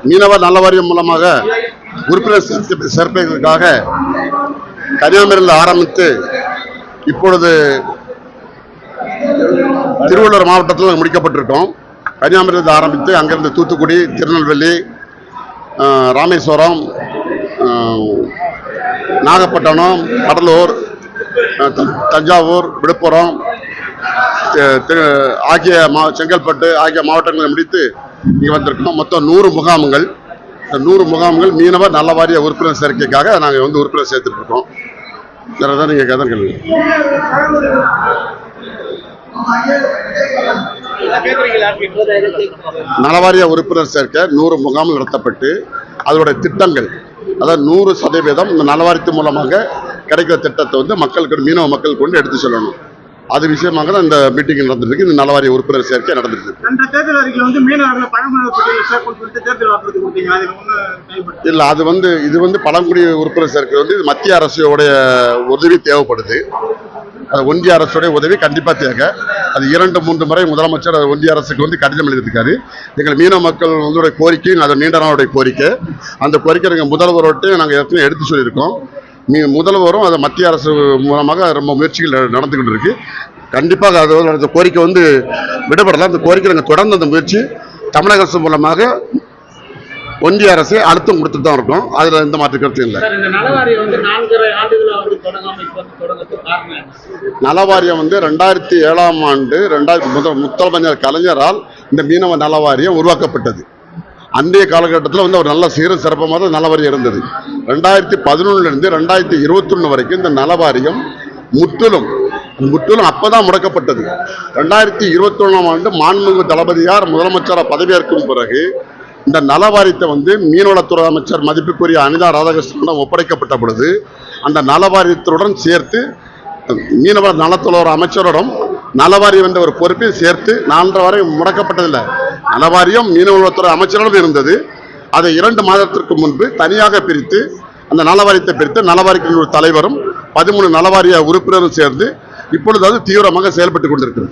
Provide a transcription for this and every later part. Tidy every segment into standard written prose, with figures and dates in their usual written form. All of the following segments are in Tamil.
மீனவ நல வாரியம் மூலமாக உறுப்பினர் சேர்ப்பதற்காக கன்னியாகுமரியில் ஆரம்பித்து இப்பொழுது திருவள்ளூர் மாவட்டத்தில் முடிக்கப்பட்டிருக்கோம். கன்னியாகுமரியில் ஆரம்பித்து அங்கிருந்து தூத்துக்குடி, திருநெல்வேலி, ராமேஸ்வரம், நாகப்பட்டினம், கடலூர், தஞ்சாவூர், விழுப்புரம் ஆகிய செங்கல்பட்டு ஆகிய மாவட்டங்களை முடித்து இங்கே வந்திருக்கோம். மொத்தம் 100 முகாம்கள். இந்த 100 முகாம்கள் மீனவ நல வாரிய உறுப்பினர் சேர்க்கைக்காக நாங்கள் வந்து உறுப்பினர் சேர்த்துட்டு இருக்கோம். வேறதான் நீங்க கதை கேள்வி. நலவாரிய உறுப்பினர் சேர்க்க 100 முகாம்கள் நடத்தப்பட்டு அதோடைய திட்டங்கள், அதாவது 100% இந்த நலவாரியத்தின் மூலமாக கிடைக்கிற திட்டத்தை வந்து மக்களுக்கு, மீனவ மக்கள் கொண்டு எடுத்து சொல்லணும். அது விஷயமாக தான் இந்த மீட்டிங் நடந்துருக்கு. இந்த நலவாரிய உறுப்பினர் சேர்க்கை நடந்துருக்கு. இல்ல, அது வந்து இது வந்து பழங்குடி உறுப்பினர் சேர்க்கை வந்து மத்திய அரசோடைய உதவி தேவைப்படுது. அது ஒன்றிய அரசுடைய உதவி கண்டிப்பா தேவை. அது 2-3 முறை முதலமைச்சர் ஒன்றிய அரசுக்கு வந்து கடிதம் எழுதியிருக்காரு. எங்கள் மீனவ மக்கள் வந்து கோரிக்கை, அது நீண்ட நாளுடைய கோரிக்கை. அந்த கோரிக்கை நாங்கள் முதல்வரோட்டு நாங்கள் ஏற்கனவே எடுத்து சொல்லியிருக்கோம். முதல்வரும் அதை மத்திய அரசு மூலமாக ரொம்ப முயற்சிகள் நடந்துகிட்டு இருக்கு. கண்டிப்பாக அது அந்த கோரிக்கை வந்து விடப்படலாம். அந்த கோரிக்கை நாங்கள் தொடர்ந்து அந்த முயற்சி தமிழக அரசு மூலமாக ஒன்றிய அரசு அழுத்தம் கொடுத்துட்டு தான் இருக்கும். அதுல எந்த மாற்று கருத்து இல்லை. நலவாரியம் வந்து 2007ஆம் ஆண்டு முதலமைச்சர் கலைஞரால் இந்த மீனவ நலவாரியம் உருவாக்கப்பட்டது. அன்றைய காலகட்டத்தில் வந்து ஒரு நல்ல சீரும் சிறப்பமாக நலவாரியம் இருந்தது. 2011 2021 வரைக்கும் இந்த நலவாரியம் முற்றிலும் அப்பதான் முடக்கப்பட்டது. 2021ஆம் ஆண்டு மாண்புமிகு தளபதியார் முதலமைச்சராக பதவியேற்கும் பிறகு இந்த நலவாரியத்தை வந்து மீன்வளத்துறை அமைச்சர் மதிப்புக்குரிய அனிதா ராதாகிருஷ்ணனிடம் ஒப்படைக்கப்பட்ட பொழுது அந்த நலவாரியத்துடன் சேர்த்து மீனவ நலத்துறை அமைச்சரிடம் நலவாரியம் என்ற ஒரு பொறுப்பை சேர்த்து 4 வரை முடக்கப்பட்டதில்லை. நலவாரியம் மீனவளத்துறை அமைச்சரிடம் இருந்தது. அதை 2 மாதத்திற்கு முன்பு தனியாக பிரித்து அந்த நலவாரியத்தை பிரித்து நலவாரியத்தின் ஒரு தலைவரும் 13 நலவாரிய உறுப்பினரும் சேர்ந்து இப்பொழுது அது தீவிரமாக செயல்பட்டு கொண்டிருக்கிறது.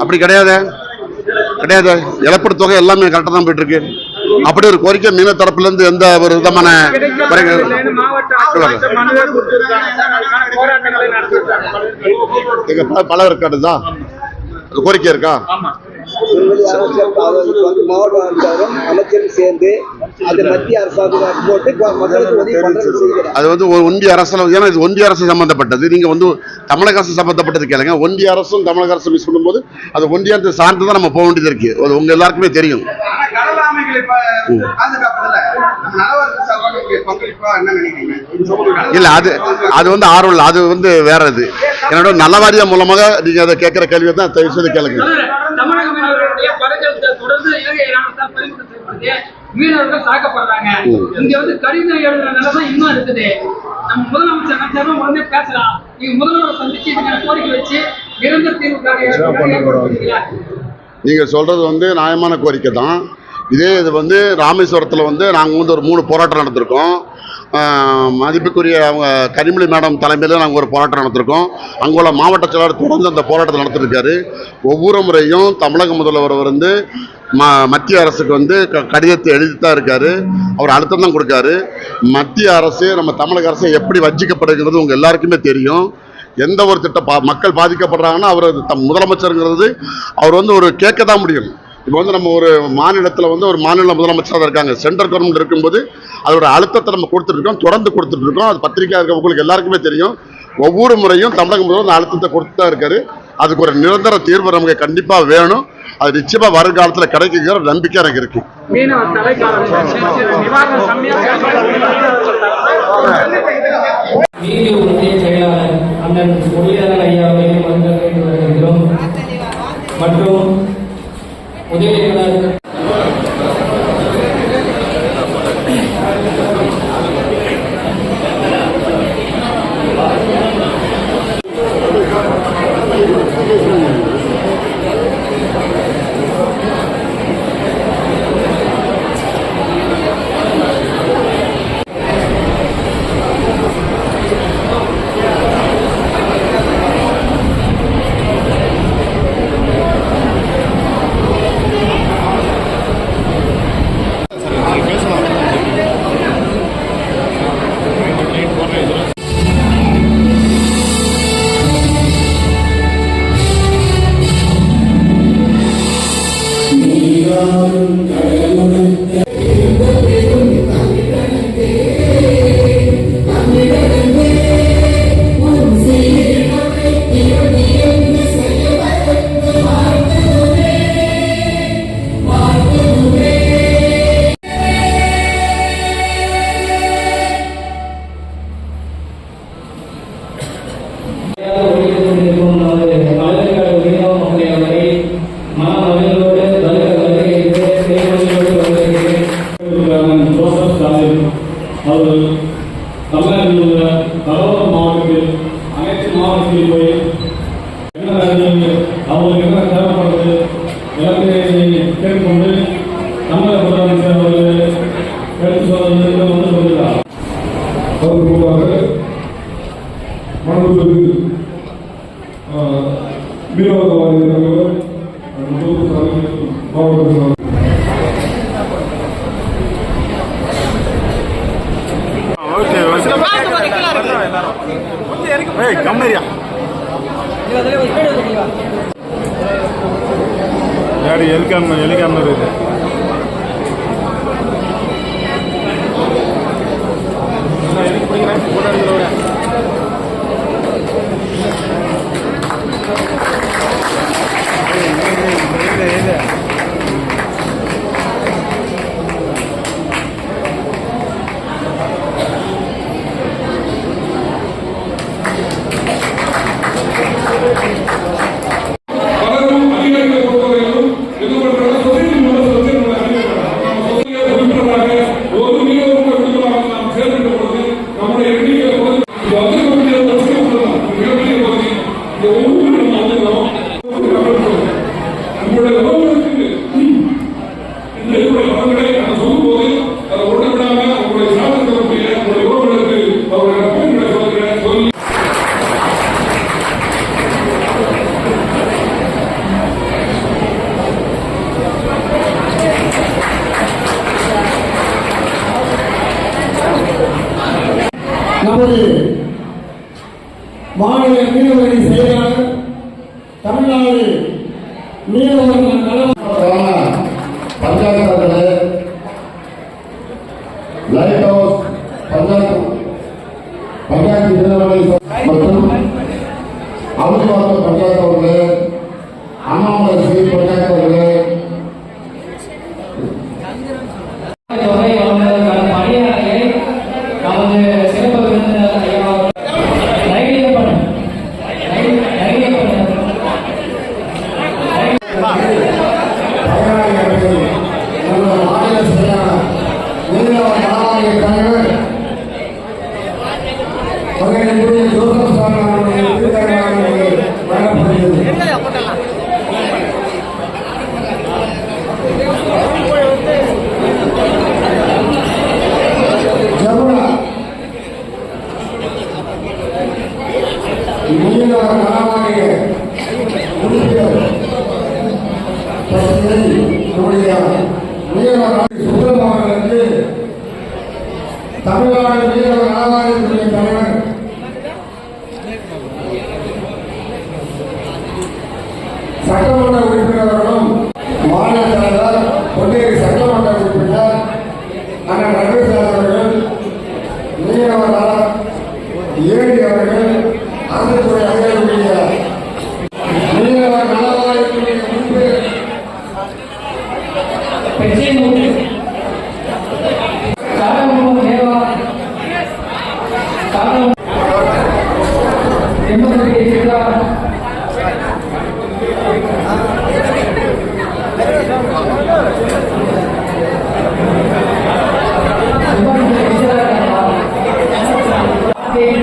அப்படி கிடையாது, இழப்பீடு தொகை எல்லாமே கரெக்டாக தான் போயிட்டு இருக்கு. அப்படி ஒரு கோரிக்கை மீன தரப்புல இருந்து எந்த ஒரு விதமான பல இருக்காது தான் கோரிக்கை இருக்கா? மாவட்ட அரசாங்கம் அமைச்சரும் சேர்ந்து அது மத்திய அரசாங்கம் போட்டு அது வந்து ஒன்றிய அரசு, ஏன்னா இது ஒன்றிய அரசு சம்பந்தப்பட்டது. நீங்க வந்து தமிழக அரசு சம்பந்தப்பட்டது கேளுங்க. ஒன்றிய அரசும் தமிழக அரசு மிஸ் பண்ணும்போது அது ஒன்றியத்தை சார்ந்து தான் நம்ம போக வேண்டியது இருக்கு. அது உங்க எல்லாருக்குமே தெரியும். இல்ல, அது வந்து ஆர்வம் இல்லை. அது வந்து வேற இது. என்னோட நலவாரியம் மூலமாக நீங்க அதை கேட்கிற கேள்வியை தான் தயவு செய்து கேளுங்க. மீனவர்கள் தாக்கப்படுறாங்க. இங்க வந்து கடிதம் எழுதுற நிலைமை இன்னும் இருக்குது. நம்ம முதலமைச்சர் நினைச்சாலும் உடனே பேசலாம். நீங்க முதல்வரை சந்திச்சு இதுக்கான கோரிக்கை வச்சு நிரந்தர தீர்வு. நீங்க சொல்றது வந்து நியாயமான கோரிக்கை தான். இது வந்து ராமேஸ்வரத்தில் வந்து நாங்கள் வந்து ஒரு 3 போராட்டம் நடத்திருக்கோம். மதிப்புக்குரிய அவங்க கனிமொழி மேடம் தலைமையில் நாங்கள் ஒரு போராட்டம் நடத்திருக்கோம். அங்கே உள்ள மாவட்ட செயலாளர் தொடர்ந்து அந்த போராட்டத்தை நடத்திருக்காரு. ஒவ்வொரு முறையும் தமிழக முதல்வர் வந்து மத்திய அரசுக்கு வந்து கடிதத்தை எழுதித்தான் இருக்காரு. அவர் அழுத்தம் தான் கொடுக்காரு. மத்திய அரசு நம்ம தமிழக அரசு எப்படி வஞ்சிக்கப்படுகிறது உங்க எல்லாருக்குமே தெரியும். எந்த ஒரு திட்டம் மக்கள் பாதிக்கப்படுறாங்கன்னா அவர் முதலமைச்சருங்கிறது அவர் வந்து ஒரு கேட்க தான் முடியும். இப்போ வந்து நம்ம ஒரு மாநிலத்தில் வந்து ஒரு மாநில முதலமைச்சராக இருக்காங்க. சென்ட்ரல் கவர்மெண்ட் இருக்கும்போது அதோட அழுத்தத்தை நம்ம கொடுத்துருக்கோம், தொடர்ந்து கொடுத்துட்ருக்கோம். அது பத்திரிகையாக இருக்கவங்களுக்கு எல்லாருக்குமே தெரியும். ஒவ்வொரு முறையும் தமிழக முதல்வர் அந்த அழுத்தத்தை கொடுத்து தான் இருக்காரு. அதுக்கு ஒரு நிரந்தர தீர்வு நமக்கு கண்டிப்பாக வேணும். அது நிச்சயமா வருங்காலத்தில் கிடைக்குங்கிற நம்பிக்கை எனக்கு இருக்கு. மற்றும் உதவி இயக்குனர் தமிழக முதலமைச்சர் அவர்கள் எடுத்து சொல்வதற்கு வந்து கொண்டிருக்கிறார். அவர் முன்பாக மாண்புமிகு மீனவர்கள் மாவட்ட ಎಲಿಕಾಮ್ನವ್ರು ಇದೆ. நமது மாநில மீனவரணி செயலாளர் தமிழ்நாடு மீனவர்கள் நல பஞ்சாயத்து லைட் ஹவுஸ் பஞ்சாயத்து மீனவரணி மற்றும் அவுளிவாக்கம் பஞ்சாயத்து அவர்கள் அண்ணாமலை ஸ்ரீ பஞ்சாயத்து அவர்கள் தமிழ்நாடு மீனவ நலவாரியத்துடைய தலைவர் சட்டமன்ற உறுப்பினர்களும் மாநில தலைவர் பொன்னேரி சட்டமன்ற உறுப்பினர் அண்ணன் ரமேஷ் அவர்கள் மீனவ நல ஏடி அவர்கள் அரசுத்துறை அதிகாரிகளுடைய மீனவ நலவாரியத்துடைய உறுப்பினர் Thank you.